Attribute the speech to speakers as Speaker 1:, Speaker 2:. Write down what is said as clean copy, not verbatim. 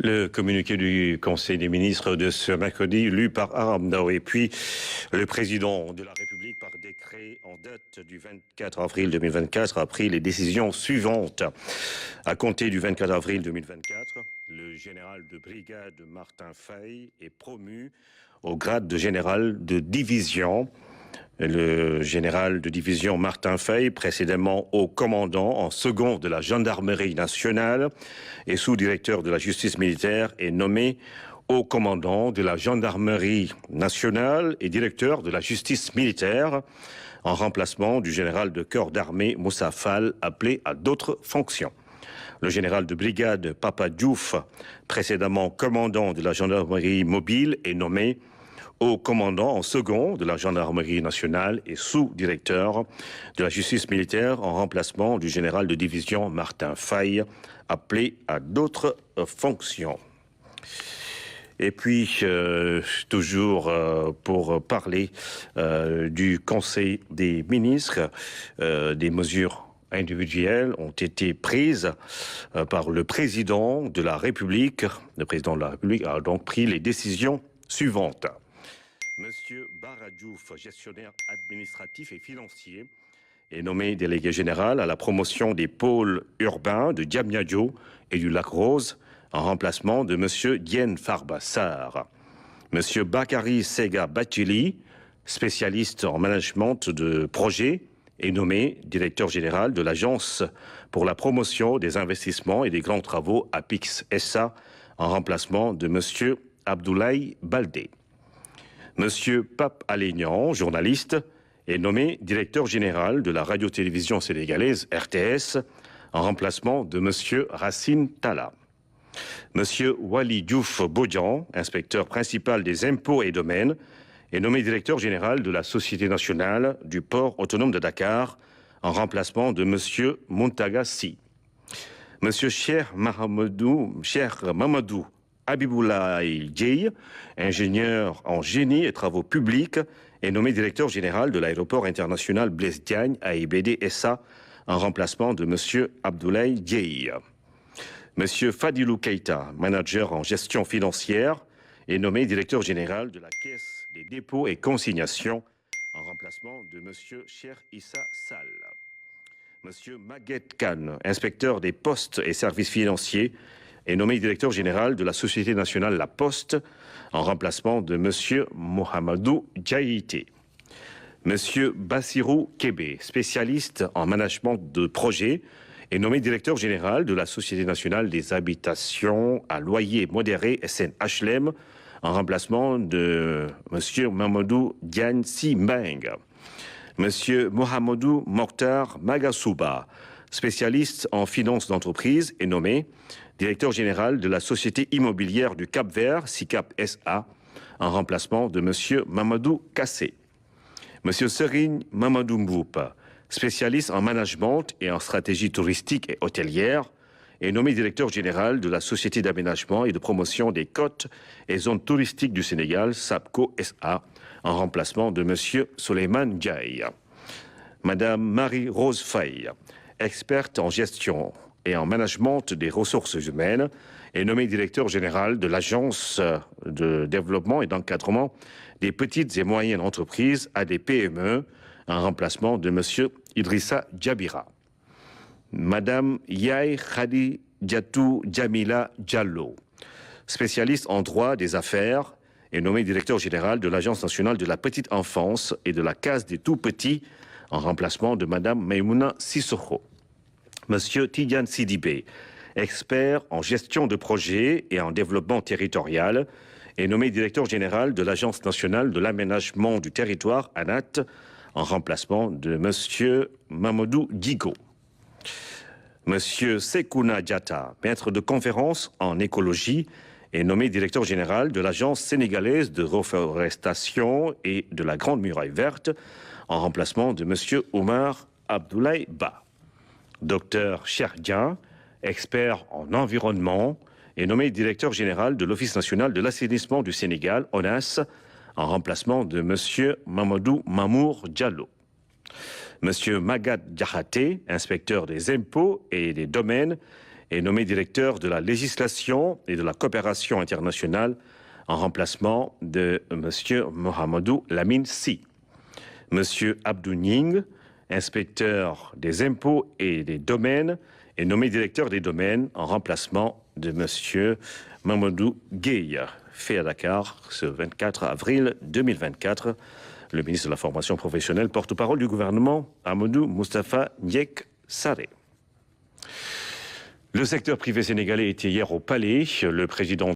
Speaker 1: Le communiqué du Conseil des ministres de ce mercredi, lu par Aram Daoui, puis le président de la République, par décret en date du 24 avril 2024, a pris les décisions suivantes. À compter du 24 avril 2024, le général de brigade Martin Faye est promu au grade de général de division. Le général de division Martin Faye, précédemment haut commandant en second de la gendarmerie nationale et sous-directeur de la justice militaire, est nommé haut commandant de la gendarmerie nationale et directeur de la justice militaire, en remplacement du général de corps d'armée Moussa Fall, appelé à d'autres fonctions. Le général de brigade Papa Diouf, précédemment commandant de la gendarmerie mobile, est nommé haut commandant en second de la gendarmerie nationale et sous-directeur de la justice militaire, en remplacement du général de division Martin Faye, appelé à d'autres fonctions. Et puis, toujours pour parler du Conseil des ministres, des mesures individuelles ont été prises par le président de la République. Le président de la République a donc pris les décisions suivantes. Monsieur Bara Diouf, gestionnaire administratif et financier, est nommé délégué général à la promotion des pôles urbains de Diamniadio et du Lac Rose, en remplacement de Monsieur Diène Farba Sarr. Monsieur Bakary Sega Batili, spécialiste en management de projets, est nommé directeur général de l'Agence pour la promotion des investissements et des grands travaux APIX SA, en remplacement de Monsieur Abdoulaye Baldé. Monsieur Pape Alénian, journaliste, est nommé directeur général de la radio-télévision sénégalaise RTS, en remplacement de Monsieur Racine Talla. Monsieur Wali Diouf Bodian, inspecteur principal des impôts et domaines, est nommé directeur général de la Société nationale du port autonome de Dakar, en remplacement de Monsieur Muntaga Sy. Monsieur Cheikh Mamadou Habiboulaye Dieye, ingénieur en génie et travaux publics, est nommé directeur général de l'aéroport international Blaise Diagne, AIBD SA, en remplacement de Monsieur Abdoulaye Dieye. Monsieur Fadilou Keita, manager en gestion financière, est nommé directeur général de la Caisse des dépôts et consignations, en remplacement de Monsieur Cheikh Issa Sall. Monsieur Maguette Khan, inspecteur des postes et services financiers, est nommé directeur général de la Société nationale La Poste, en remplacement de Monsieur Mohamedou Diaïté. Monsieur Bassirou Kébé, spécialiste en management de projets, est nommé directeur général de la Société nationale des habitations à loyer modéré SNHLM, en remplacement de Monsieur Mamadou Diagne Simbeng. Monsieur Mohamedou Mokhtar Magasouba, spécialiste en finances d'entreprise, est nommé directeur général de la Société immobilière du Cap-Vert, SICAP SA, en remplacement de Monsieur Mamadou Kassé. Monsieur Serigne Mamadou Mboup, spécialiste en management et en stratégie touristique et hôtelière, est nommé directeur général de la Société d'aménagement et de promotion des côtes et zones touristiques du Sénégal, SAPCO SA, en remplacement de Monsieur Souleymane Diaye. Madame Marie-Rose Faye, experte en gestion et en management des ressources humaines, est nommé directeur général de l'Agence de développement et d'encadrement des petites et moyennes entreprises ADPME, en remplacement de Monsieur Idrissa Djabira. Madame Yaye Khadi Diatou Djamila Diallo, spécialiste en droit des affaires, est nommé directeur général de l'Agence nationale de la petite enfance et de la case des tout-petits, en remplacement de Madame Maïmouna Sissoko. Monsieur Tidiane Sidibé, expert en gestion de projets et en développement territorial, est nommé directeur général de l'Agence nationale de l'aménagement du territoire, ANAT, en remplacement de Monsieur Mamadou Digo. Monsieur Sekouna Diatta, maître de conférence en écologie, est nommé directeur général de l'Agence sénégalaise de reforestation et de la Grande Muraille Verte, en remplacement de Monsieur Omar Abdoulaye Ba. Docteur Cherdian, expert en environnement, est nommé directeur général de l'Office national de l'assainissement du Sénégal, ONAS, en remplacement de Monsieur Mamadou Mamour Diallo. Monsieur Magat Diakhaté, inspecteur des impôts et des domaines, est nommé directeur de la législation et de la coopération internationale en remplacement de M. Mohamedou Lamine Sy. M. Abdou Ning, inspecteur des impôts et des domaines, est nommé directeur des domaines en remplacement de M. Mamadou Gueye, fait à Dakar ce 24 avril 2024. Le ministre de la Formation professionnelle, porte-parole du gouvernement, Amadou Moustapha Ndiek Sarré. Le secteur privé sénégalais était hier au Palais. Le président